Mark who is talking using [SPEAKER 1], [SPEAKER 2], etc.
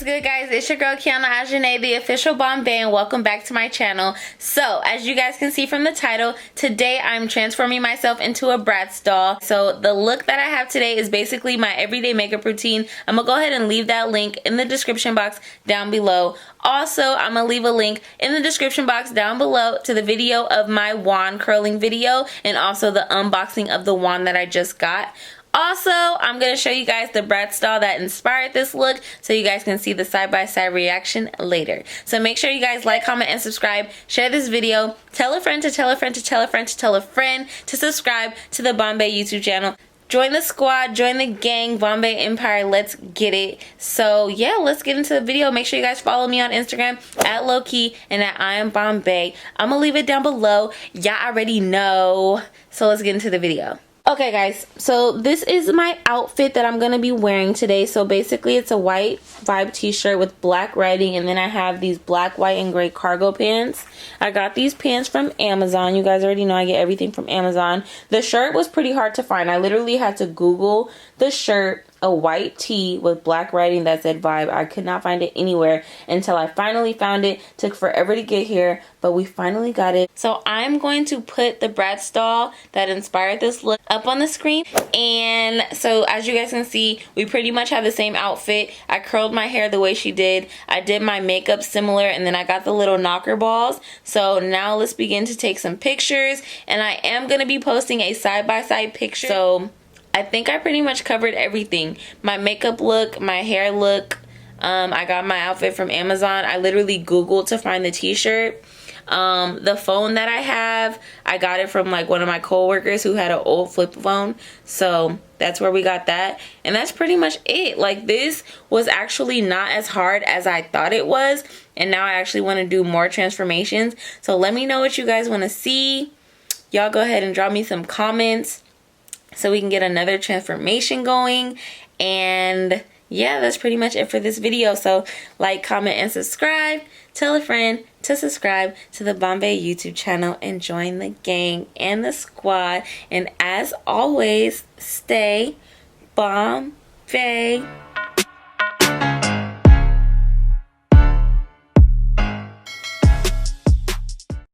[SPEAKER 1] good, guys? It's your girl Kiana Ajane, the official BombBae, and welcome back to my channel. So as you guys can see from the title, today I'm transforming myself into a Bratz doll. So the look that I have today is basically my everyday makeup routine. I'm gonna go ahead and leave that link in the description box down below. Also, I'm gonna leave a link in the description box down below to the video of my wand curling video and also the unboxing of the wand that I just got. Also, I'm going to show you guys the Bratz doll that inspired this look so you guys can see the side-by-side reaction later. So make sure you guys like, comment, and subscribe. Share this video. Tell a friend to tell a friend to tell a friend to tell a friend to subscribe to the BombBae YouTube channel. Join the squad, join the gang, BombBae Empire, let's get it. So yeah, let's get into the video. Make sure you guys follow me on Instagram at lowkey and at I am BombBae. I'm going to leave it down below. Y'all already know. So let's get into the video. Okay guys, so this is my outfit that I'm going to be wearing today. So basically it's a white vibe t-shirt with black writing, and then I have these black, white, and gray cargo pants. I got these pants from Amazon. You guys already know I get everything from Amazon. The shirt was pretty hard to find. I literally had to Google the shirt, a white tee with black writing that said vibe. I could not find it anywhere until I finally found it. Took forever to get here, but we finally got it. So I'm going to put the Bratz doll that inspired this look up on the screen. And so as you guys can see, we pretty much have the same outfit. I curled my hair the way she did. I did my makeup similar, and then I got the little knocker balls. So now let's begin to take some pictures, and I am going to be posting a side-by-side picture. So I think I pretty much covered everything. My makeup look, my hair look. I got my outfit from Amazon. I literally Googled to find the t-shirt. The phone that I have, I got it from like one of my co-workers who had an old flip phone. So that's where we got that. And that's pretty much it. Like, this was actually not as hard as I thought it was. And now I actually want to do more transformations. So let me know what you guys want to see. Y'all go ahead and drop me some comments so we can get another transformation going. And yeah, that's pretty much it for this video. So like, comment, and subscribe. Tell a friend to subscribe to the BombBae YouTube channel and join the gang and the squad. And as always, stay BombBae.